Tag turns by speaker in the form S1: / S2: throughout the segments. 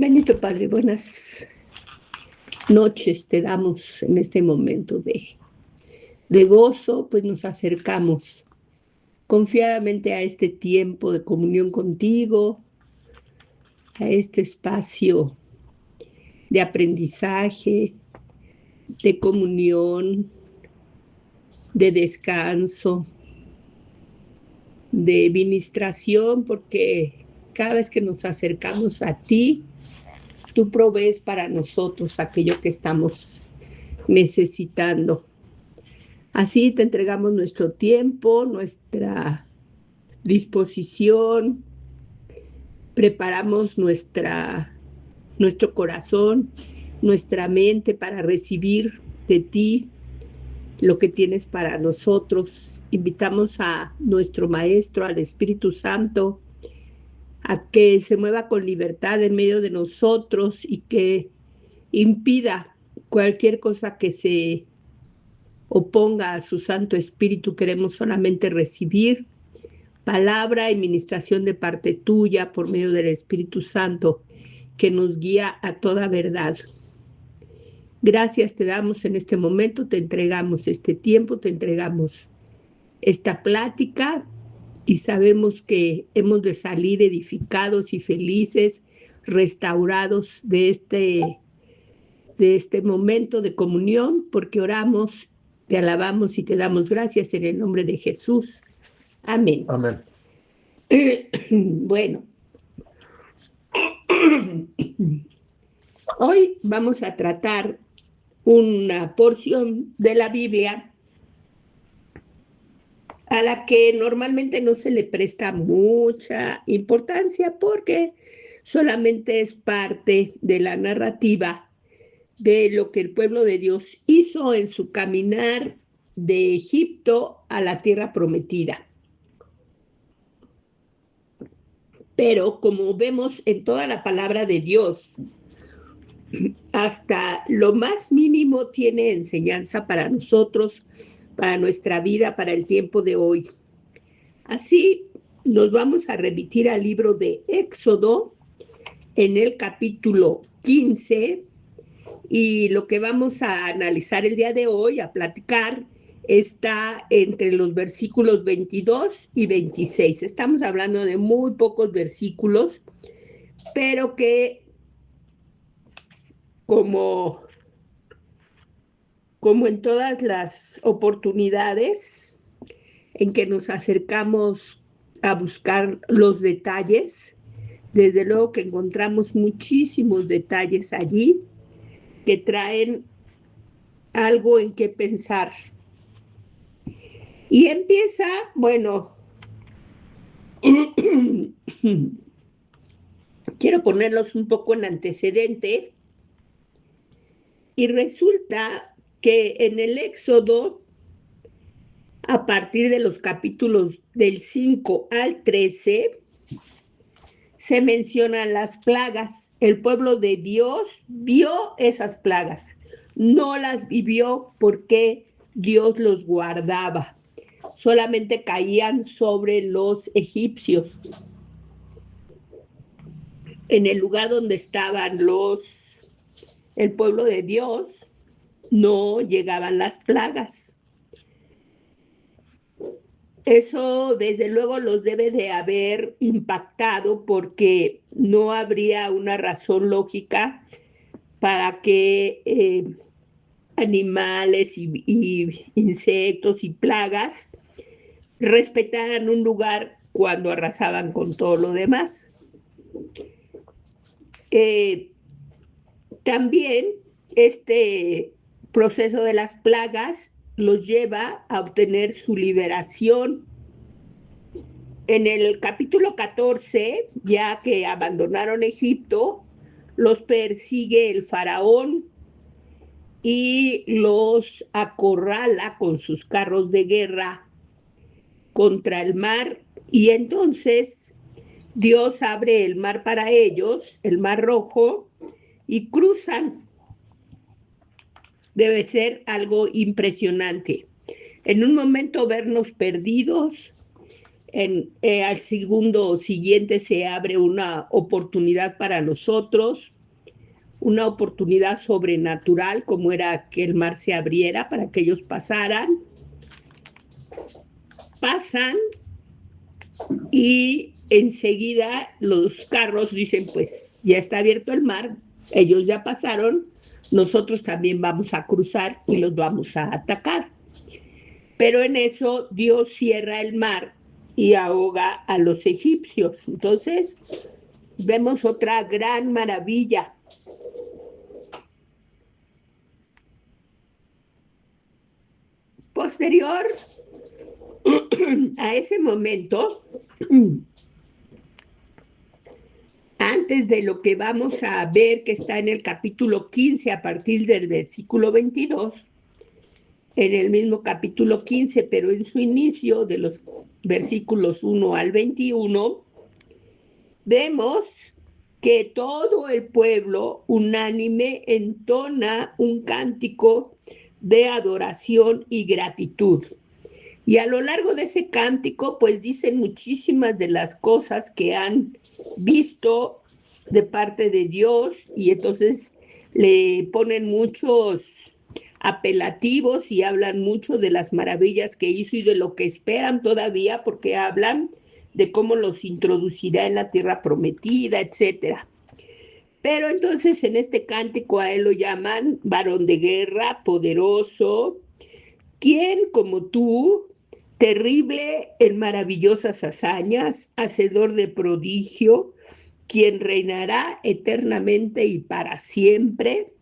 S1: Bendito Padre, buenas noches te damos en este momento de gozo, pues nos acercamos confiadamente a este tiempo de comunión contigo, a este espacio de aprendizaje, de comunión, de descanso, de ministración, porque cada vez que nos acercamos a ti, tú provees para nosotros aquello que estamos necesitando. Así te entregamos nuestro tiempo, nuestra disposición, preparamos nuestro corazón, nuestra mente para recibir de ti lo que tienes para nosotros. Invitamos a nuestro Maestro, al Espíritu Santo, a que se mueva con libertad en medio de nosotros y que impida cualquier cosa que se oponga a su Santo Espíritu. Queremos solamente recibir palabra y ministración de parte tuya por medio del Espíritu Santo que nos guía a toda verdad. Gracias te damos en este momento, te entregamos este tiempo, te entregamos esta plática y sabemos que hemos de salir edificados y felices, restaurados de este momento de comunión, porque oramos, te alabamos y te damos gracias en el nombre de Jesús. Amén.
S2: Amén.
S1: Bueno, hoy vamos a tratar una porción de la Biblia a la que normalmente no se le presta mucha importancia porque solamente es parte de la narrativa de lo que el pueblo de Dios hizo en su caminar de Egipto a la tierra prometida. Pero como vemos en toda la palabra de Dios, hasta lo más mínimo tiene enseñanza para nosotros, para nuestra vida, para el tiempo de hoy. Así nos vamos a remitir al libro de Éxodo en el capítulo 15 y lo que vamos a analizar el día de hoy, a platicar, está entre los versículos 22 y 26. Estamos hablando de muy pocos versículos, pero que como en todas las oportunidades en que nos acercamos a buscar los detalles, desde luego que encontramos muchísimos detalles allí que traen algo en qué pensar. Y empieza, bueno, quiero ponerlos un poco en antecedente, y resulta que en el Éxodo, a partir de los capítulos del 5 al 13, se mencionan las plagas. El pueblo de Dios vio esas plagas, no las vivió porque Dios los guardaba, solamente caían sobre los egipcios. En el lugar donde estaban el pueblo de Dios, no llegaban las plagas. Eso desde luego los debe de haber impactado porque no habría una razón lógica para que animales y insectos y plagas respetaran un lugar cuando arrasaban con todo lo demás. También este proceso de las plagas los lleva a obtener su liberación. En el capítulo 14, ya que abandonaron Egipto, los persigue el faraón y los acorrala con sus carros de guerra contra el mar, y entonces Dios abre el mar para ellos, el Mar Rojo, y cruzan. Debe ser algo impresionante. En un momento vernos perdidos al segundo siguiente se abre una oportunidad para nosotros, una oportunidad sobrenatural, como era que el mar se abriera para que ellos pasaran. Pasan y enseguida los carros dicen, pues ya está abierto el mar, ellos ya pasaron, nosotros también vamos a cruzar y los vamos a atacar. Pero en eso Dios cierra el mar y ahoga a los egipcios. Entonces vemos otra gran maravilla. Posterior a ese momento, antes de lo que vamos a ver que está en el capítulo 15 a partir del versículo 22, en el mismo capítulo 15, pero en su inicio de los versículos 1 al 21, vemos que todo el pueblo unánime entona un cántico de adoración y gratitud. Y a lo largo de ese cántico, pues dicen muchísimas de las cosas que han visto de parte de Dios, y entonces le ponen muchos apelativos y hablan mucho de las maravillas que hizo y de lo que esperan todavía, porque hablan de cómo los introducirá en la tierra prometida, etcétera. Pero entonces en este cántico a él lo llaman varón de guerra, poderoso, ¿quién como tú, terrible en maravillosas hazañas, hacedor de prodigio, quien reinará eternamente y para siempre?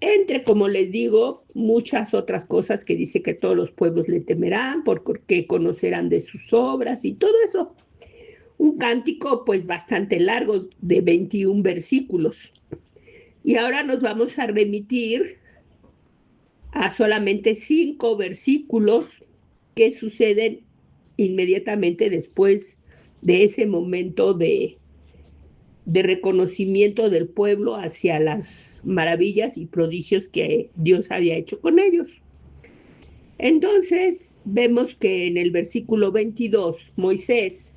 S1: Entre, como les digo, muchas otras cosas que dice que todos los pueblos le temerán porque conocerán de sus obras y todo eso. Un cántico pues bastante largo de 21 versículos. Y ahora nos vamos a remitir a solamente 5 versículos que suceden inmediatamente después de ese momento de reconocimiento del pueblo hacia las maravillas y prodigios que Dios había hecho con ellos. Entonces vemos que en el versículo 22 Moisés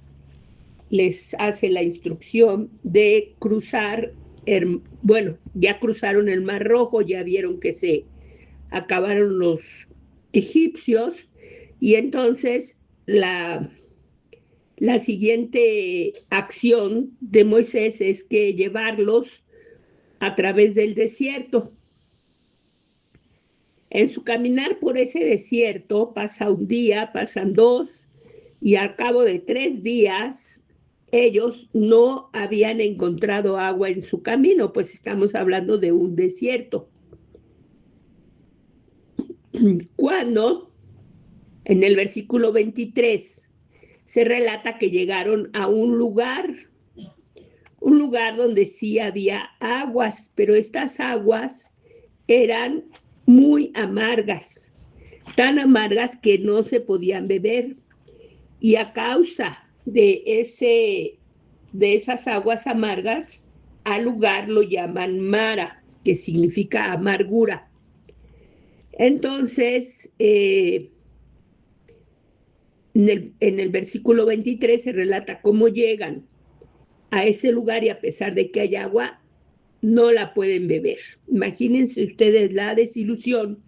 S1: les hace la instrucción de cruzar, bueno, ya cruzaron el Mar Rojo, ya vieron que se acabaron los egipcios, y entonces la siguiente acción de Moisés es que llevarlos a través del desierto. En su caminar por ese desierto pasa un día, pasan dos, y al cabo de 3 días ellos no habían encontrado agua en su camino, pues estamos hablando de un desierto. Cuando en el versículo 23 se relata que llegaron a un lugar donde sí había aguas, pero estas aguas eran muy amargas, tan amargas que no se podían beber. Y a causa de esas aguas amargas, al lugar lo llaman Mara, que significa amargura. Entonces, en el versículo 23 se relata cómo llegan a ese lugar y a pesar de que hay agua, no la pueden beber. Imagínense ustedes la desilusión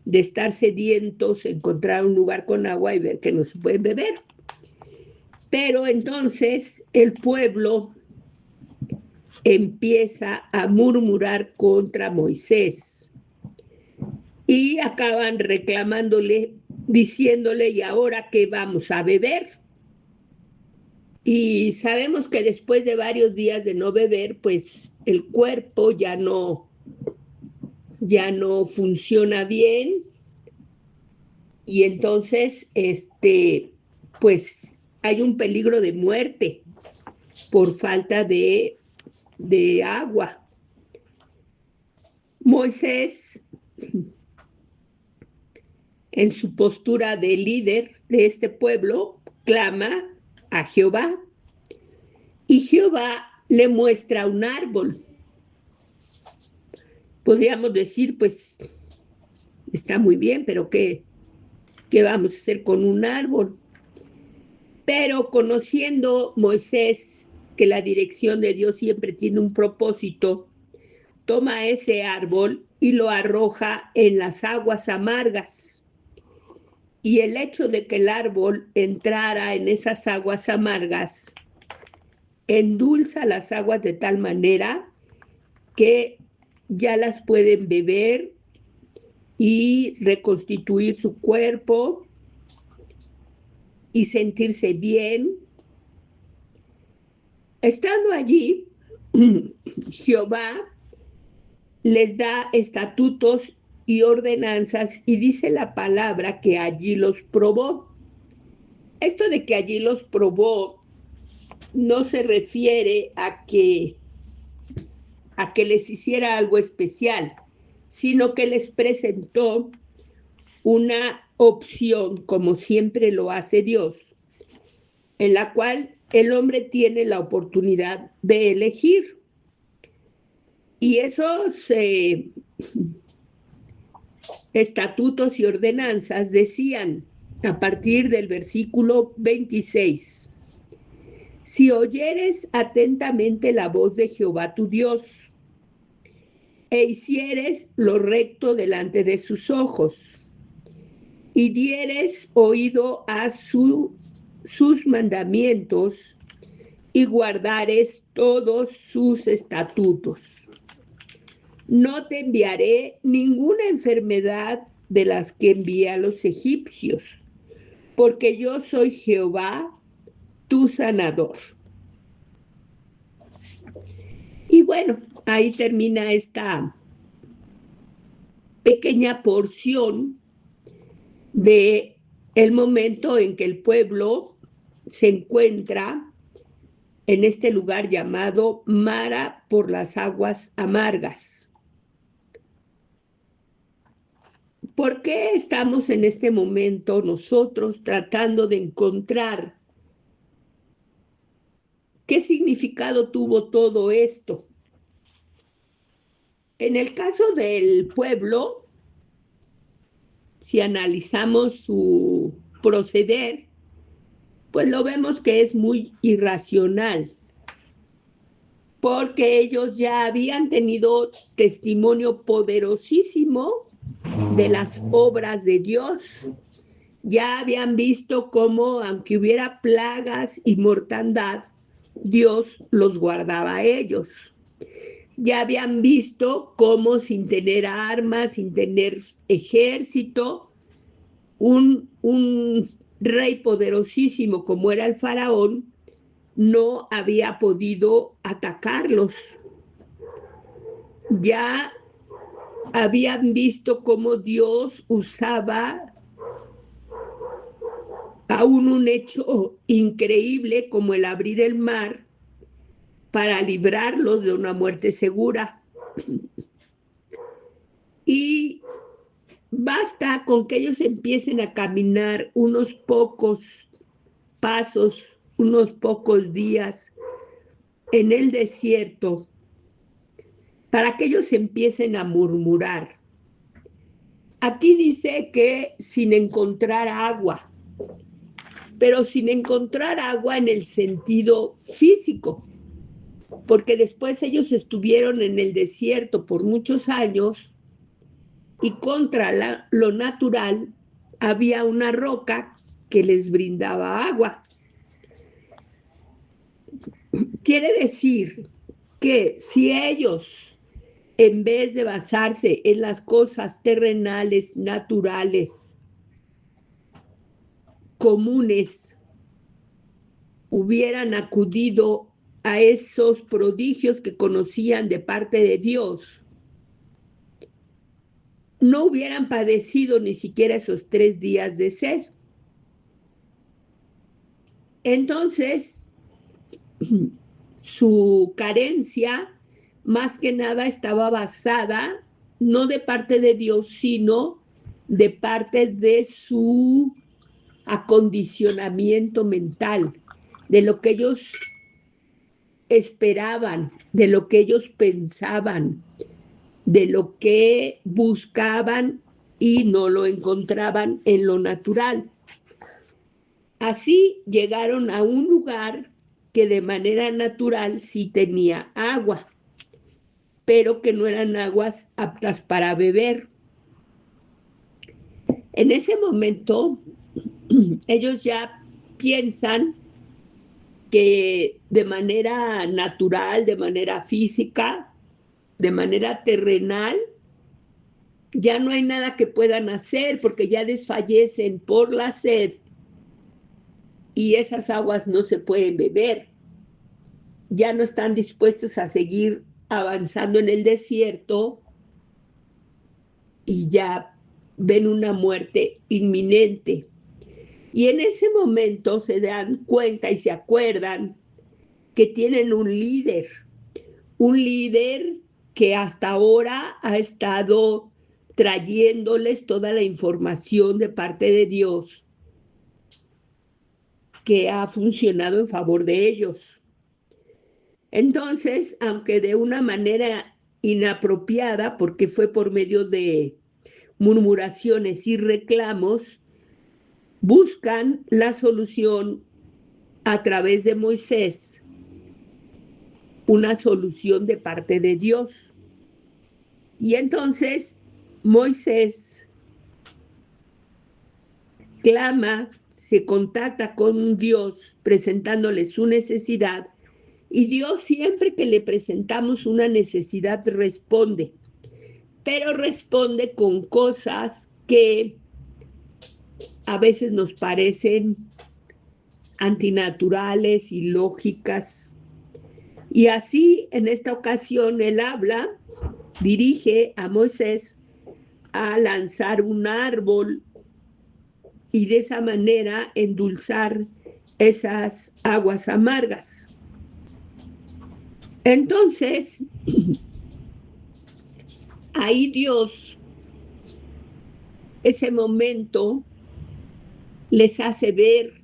S1: de estar sedientos, encontrar un lugar con agua y ver que no se pueden beber. Pero entonces el pueblo empieza a murmurar contra Moisés y acaban reclamándole, diciéndole, ¿y ahora qué vamos a beber? Y sabemos que después de varios días de no beber, pues el cuerpo ya no funciona bien, y entonces pues hay un peligro de muerte por falta de agua. Moisés, en su postura de líder de este pueblo, clama a Jehová, y Jehová le muestra un árbol. Podríamos decir, pues, está muy bien, pero ¿qué vamos a hacer con un árbol? Pero conociendo Moisés que la dirección de Dios siempre tiene un propósito, toma ese árbol y lo arroja en las aguas amargas. Y el hecho de que el árbol entrara en esas aguas amargas endulza las aguas de tal manera que ya las pueden beber y reconstituir su cuerpo y sentirse bien. Estando allí, Jehová les da estatutos y ordenanzas y dice la palabra que allí los probó. Esto de que allí los probó no se refiere a que les hiciera algo especial, sino que les presentó una opción, como siempre lo hace Dios, en la cual el hombre tiene la oportunidad de elegir. Y esos estatutos y ordenanzas decían, a partir del versículo 26, si oyeres atentamente la voz de Jehová tu Dios, e hicieres lo recto delante de sus ojos, y dieres oído a sus mandamientos, y guardares todos sus estatutos. No te enviaré ninguna enfermedad de las que envié a los egipcios, porque yo soy Jehová, tu sanador. Y bueno, ahí termina esta pequeña porción de el momento en que el pueblo se encuentra en este lugar llamado Mara por las aguas amargas. ¿Por qué estamos en este momento nosotros tratando de encontrar qué significado tuvo todo esto? En el caso del pueblo, si analizamos su proceder, pues lo vemos que es muy irracional, porque ellos ya habían tenido testimonio poderosísimo de las obras de Dios. Ya habían visto cómo, aunque hubiera plagas y mortandad, Dios los guardaba a ellos. Ya habían visto cómo sin tener armas, sin tener ejército, un rey poderosísimo como era el faraón, no había podido atacarlos. Ya habían visto cómo Dios usaba aún un hecho increíble como el abrir el mar para librarlos de una muerte segura. Y basta con que ellos empiecen a caminar unos pocos pasos, unos pocos días en el desierto, para que ellos empiecen a murmurar. Aquí dice que sin encontrar agua, pero sin encontrar agua en el sentido físico, porque después ellos estuvieron en el desierto por muchos años y contra lo natural había una roca que les brindaba agua. Quiere decir que si ellos, en vez de basarse en las cosas terrenales, naturales, comunes, hubieran acudido a esos prodigios que conocían de parte de Dios, no hubieran padecido ni siquiera esos 3 días de sed. Entonces, su carencia más que nada estaba basada no de parte de Dios, sino de parte de su acondicionamiento mental, de lo que ellos esperaban, de lo que ellos pensaban, de lo que buscaban y no lo encontraban en lo natural. Así llegaron a un lugar que de manera natural sí tenía agua, pero que no eran aguas aptas para beber. En ese momento, ellos ya piensan que de manera natural, de manera física, de manera terrenal, ya no hay nada que puedan hacer porque ya desfallecen por la sed y esas aguas no se pueden beber. Ya no están dispuestos a seguir avanzando en el desierto y ya ven una muerte inminente. Y en ese momento se dan cuenta y se acuerdan que tienen un líder que hasta ahora ha estado trayéndoles toda la información de parte de Dios que ha funcionado en favor de ellos. Entonces, aunque de una manera inapropiada, porque fue por medio de murmuraciones y reclamos, buscan la solución a través de Moisés, una solución de parte de Dios. Y entonces Moisés clama, se contacta con Dios presentándole su necesidad, y Dios siempre que le presentamos una necesidad responde, pero responde con cosas que a veces nos parecen antinaturales, ilógicas. Y así en esta ocasión él dirige a Moisés a lanzar un árbol y de esa manera endulzar esas aguas amargas. Entonces, ahí Dios, ese momento, les hace ver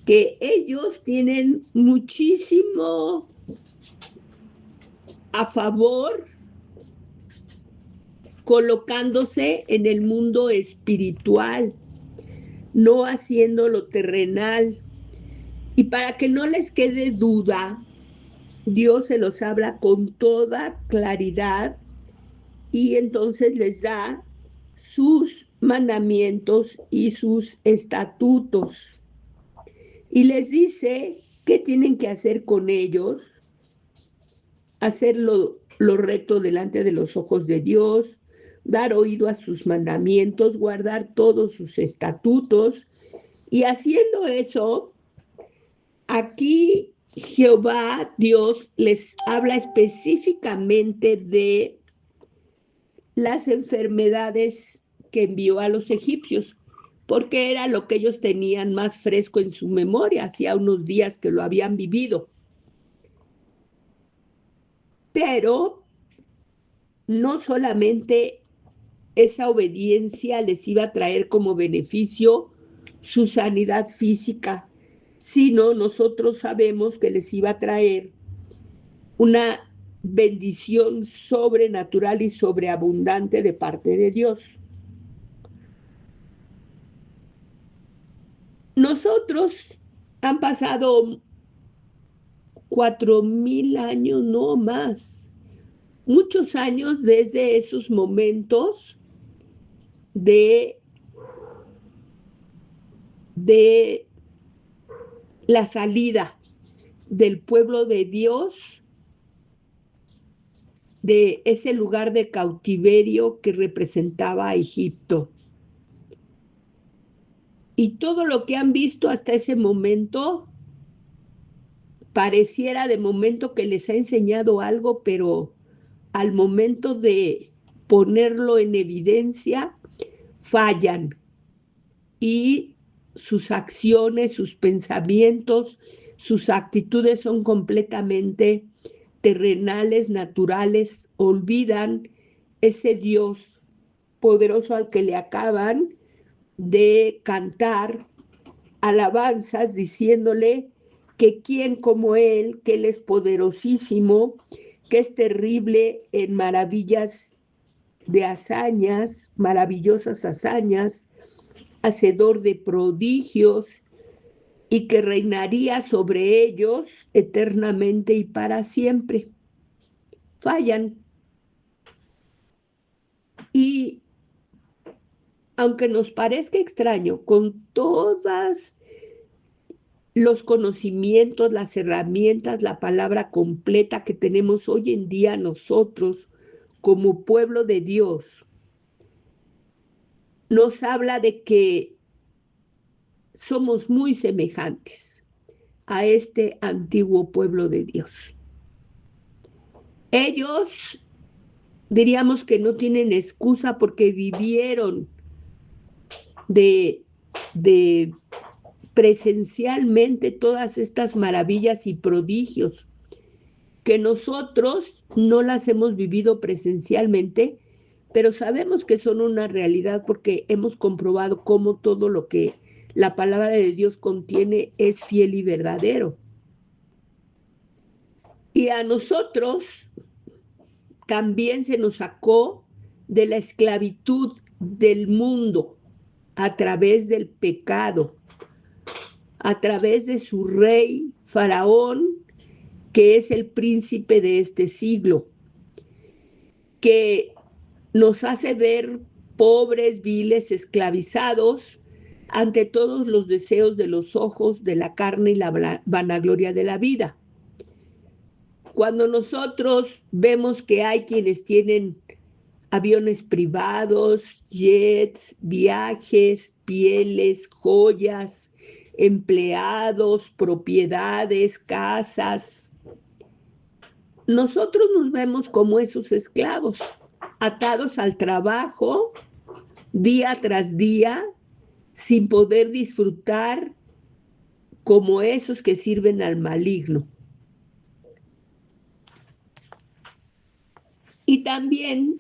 S1: que ellos tienen muchísimo a favor colocándose en el mundo espiritual, no haciendo lo terrenal. Y para que no les quede duda, Dios se los habla con toda claridad y entonces les da sus mandamientos y sus estatutos. Y les dice qué tienen que hacer con ellos, hacer lo recto delante de los ojos de Dios, dar oído a sus mandamientos, guardar todos sus estatutos. Y haciendo eso, aquí Jehová Dios les habla específicamente de las enfermedades que envió a los egipcios, porque era lo que ellos tenían más fresco en su memoria, hacía unos días que lo habían vivido. Pero no solamente esa obediencia les iba a traer como beneficio su sanidad física, sino nosotros sabemos que les iba a traer una bendición sobrenatural y sobreabundante de parte de Dios. Nosotros han pasado 4,000 años, no más, muchos años desde esos momentos de la salida del pueblo de Dios de ese lugar de cautiverio que representaba a Egipto. Y todo lo que han visto hasta ese momento pareciera de momento que les ha enseñado algo, pero al momento de ponerlo en evidencia, fallan y sus acciones, sus pensamientos, sus actitudes son completamente terrenales, naturales, olvidan ese Dios poderoso al que le acaban de cantar alabanzas diciéndole que quién como él, que él es poderosísimo, que es terrible en maravillas de hazañas, maravillosas hazañas, hacedor de prodigios, y que reinaría sobre ellos eternamente y para siempre. Fallan. Y aunque nos parezca extraño, con todos los conocimientos, las herramientas, la palabra completa que tenemos hoy en día nosotros como pueblo de Dios, nos habla de que somos muy semejantes a este antiguo pueblo de Dios. Ellos diríamos que no tienen excusa porque vivieron de presencialmente todas estas maravillas y prodigios que nosotros no las hemos vivido presencialmente, pero sabemos que son una realidad porque hemos comprobado cómo todo lo que la palabra de Dios contiene es fiel y verdadero. Y a nosotros también se nos sacó de la esclavitud del mundo a través del pecado, a través de su rey Faraón, que es el príncipe de este siglo, que nos hace ver pobres, viles, esclavizados ante todos los deseos de los ojos, de la carne y la vanagloria de la vida. Cuando nosotros vemos que hay quienes tienen aviones privados, jets, viajes, pieles, joyas, empleados, propiedades, casas, nosotros nos vemos como esos esclavos, atados al trabajo día tras día, sin poder disfrutar como esos que sirven al maligno. Y también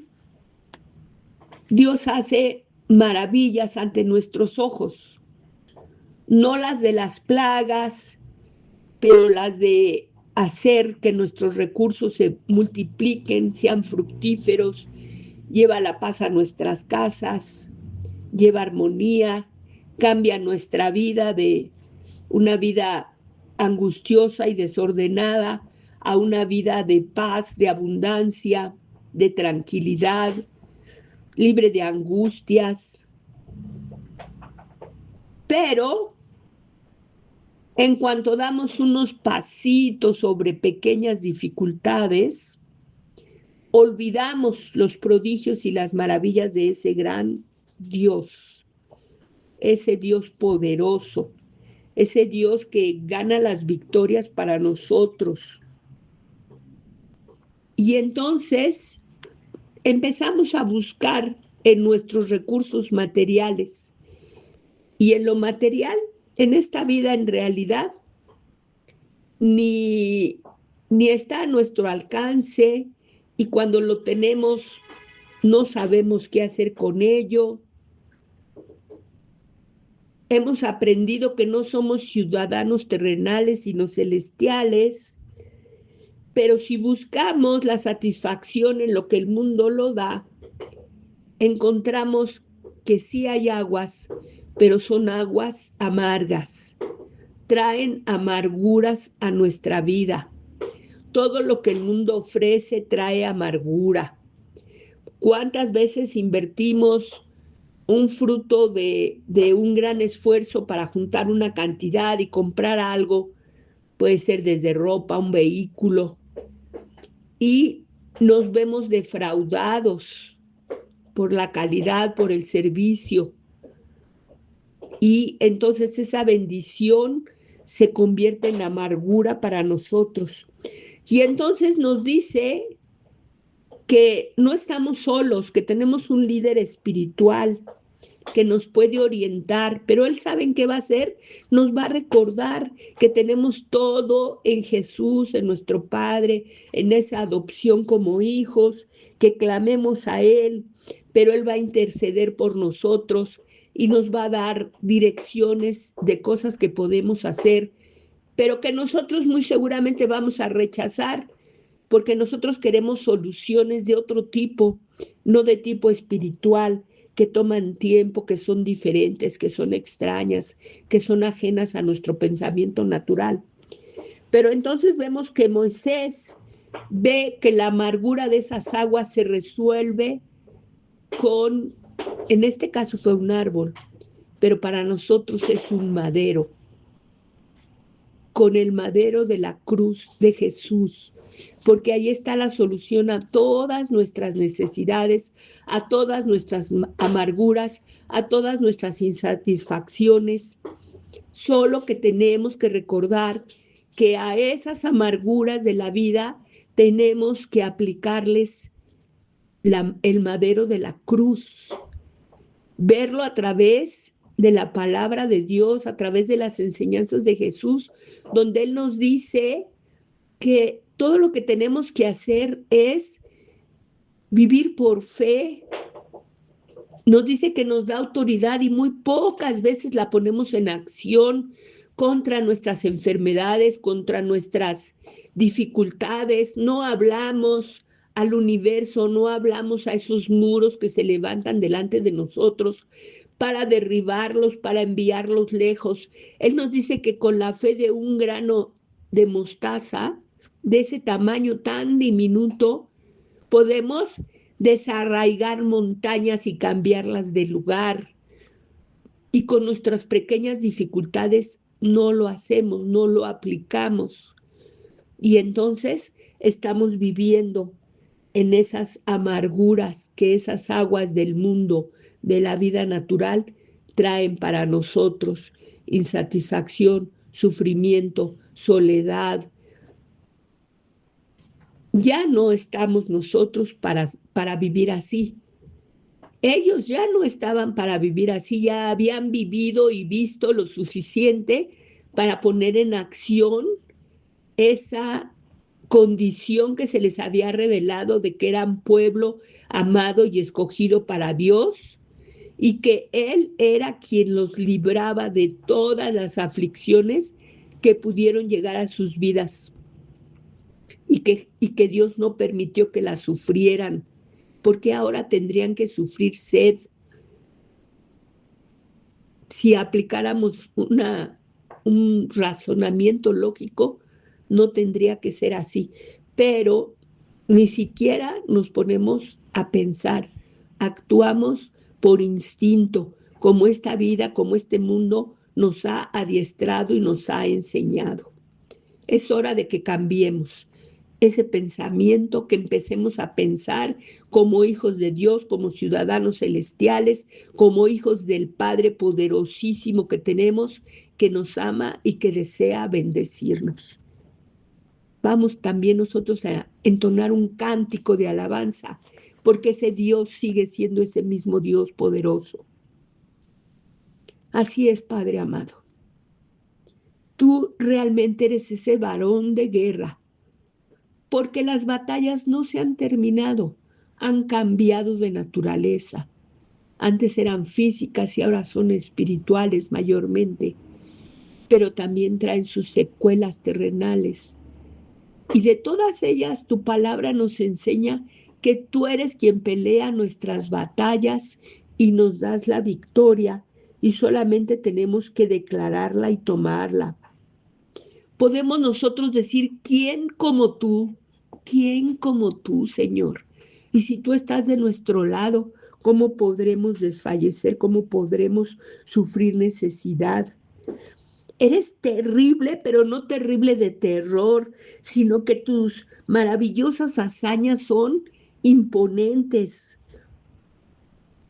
S1: Dios hace maravillas ante nuestros ojos, no las de las plagas, pero las de hacer que nuestros recursos se multipliquen, sean fructíferos, lleva la paz a nuestras casas, lleva armonía, cambia nuestra vida de una vida angustiosa y desordenada a una vida de paz, de abundancia, de tranquilidad, libre de angustias. Pero en cuanto damos unos pasitos sobre pequeñas dificultades, olvidamos los prodigios y las maravillas de ese gran Dios, ese Dios poderoso, ese Dios que gana las victorias para nosotros. Y entonces empezamos a buscar en nuestros recursos materiales. Y en lo material, en esta vida en realidad, ni está a nuestro alcance, y cuando lo tenemos no sabemos qué hacer con ello. Hemos aprendido que no somos ciudadanos terrenales sino celestiales, pero si buscamos la satisfacción en lo que el mundo lo da, encontramos que sí hay aguas, pero son aguas amargas, traen amarguras a nuestra vida. Todo lo que el mundo ofrece trae amargura. ¿Cuántas veces invertimos un fruto de un gran esfuerzo para juntar una cantidad y comprar algo? Puede ser desde ropa, un vehículo, y nos vemos defraudados por la calidad, por el servicio. Y entonces esa bendición se convierte en amargura para nosotros. Y entonces nos dice que no estamos solos, que tenemos un líder espiritual que nos puede orientar, pero Él sabe en qué va a hacer, nos va a recordar que tenemos todo en Jesús, en nuestro Padre, en esa adopción como hijos, que clamemos a Él, pero Él va a interceder por nosotros y nos va a dar direcciones de cosas que podemos hacer, pero que nosotros muy seguramente vamos a rechazar, porque nosotros queremos soluciones de otro tipo, no de tipo espiritual. que toman tiempo, que son diferentes, que son extrañas, que son ajenas a nuestro pensamiento natural. Pero entonces vemos que Moisés ve que la amargura de esas aguas se resuelve con, en este caso fue un árbol, pero para nosotros es un madero, con el madero de la cruz de Jesús, porque ahí está la solución a todas nuestras necesidades, a todas nuestras amarguras, a todas nuestras insatisfacciones. Solo que tenemos que recordar que a esas amarguras de la vida tenemos que aplicarles el madero de la cruz, verlo a través de la palabra de Dios, a través de las enseñanzas de Jesús, donde Él nos dice que todo lo que tenemos que hacer es vivir por fe. Nos dice que nos da autoridad y muy pocas veces la ponemos en acción contra nuestras enfermedades, contra nuestras dificultades. No hablamos al universo, no hablamos a esos muros que se levantan delante de nosotros para derribarlos, para enviarlos lejos. Él nos dice que con la fe de un grano de mostaza, de ese tamaño tan diminuto, podemos desarraigar montañas y cambiarlas de lugar. Y con nuestras pequeñas dificultades no lo hacemos, no lo aplicamos. Y entonces estamos viviendo en esas amarguras que esas aguas del mundo, de la vida natural, traen para nosotros: insatisfacción, sufrimiento, soledad. Ya no estamos nosotros para vivir así. Ellos ya no estaban para vivir así, ya habían vivido y visto lo suficiente para poner en acción esa condición que se les había revelado de que eran pueblo amado y escogido para Dios, y que Él era quien los libraba de todas las aflicciones que pudieron llegar a sus vidas, y que Dios no permitió que las sufrieran, porque ahora tendrían que sufrir sed. Si aplicáramos un razonamiento lógico, no tendría que ser así, pero ni siquiera nos ponemos a pensar, actuamos por instinto, como esta vida, como este mundo nos ha adiestrado y nos ha enseñado. Es hora de que cambiemos ese pensamiento, que empecemos a pensar como hijos de Dios, como ciudadanos celestiales, como hijos del Padre poderosísimo que tenemos, que nos ama y que desea bendecirnos. Vamos también nosotros a entonar un cántico de alabanza, porque ese Dios sigue siendo ese mismo Dios poderoso. Así es, Padre amado. Tú realmente eres ese varón de guerra, porque las batallas no se han terminado, han cambiado de naturaleza. Antes eran físicas y ahora son espirituales mayormente, pero también traen sus secuelas terrenales. Y de todas ellas, tu palabra nos enseña que tú eres quien pelea nuestras batallas y nos das la victoria, y solamente tenemos que declararla y tomarla. Podemos nosotros decir: ¿quién como tú? ¿Quién como tú, Señor? Y si tú estás de nuestro lado, ¿cómo podremos desfallecer? ¿Cómo podremos sufrir necesidad? Eres terrible, pero no terrible de terror, sino que tus maravillosas hazañas son imponentes.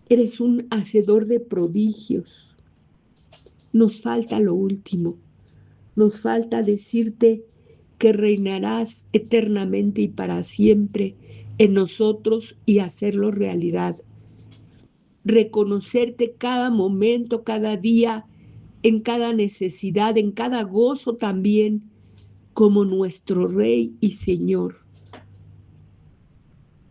S1: Eres un hacedor de prodigios. Nos falta lo último. Nos falta decirte que reinarás eternamente y para siempre en nosotros y hacerlo realidad. Reconocerte cada momento, cada día, en cada necesidad, en cada gozo también, como nuestro Rey y Señor,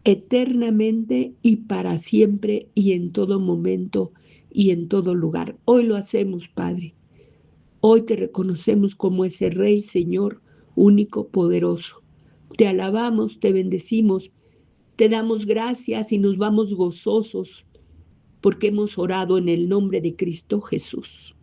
S1: eternamente y para siempre y en todo momento y en todo lugar. Hoy lo hacemos, Padre. Hoy te reconocemos como ese Rey, Señor, único, poderoso. Te alabamos, te bendecimos, te damos gracias y nos vamos gozosos, porque hemos orado en el nombre de Cristo Jesús.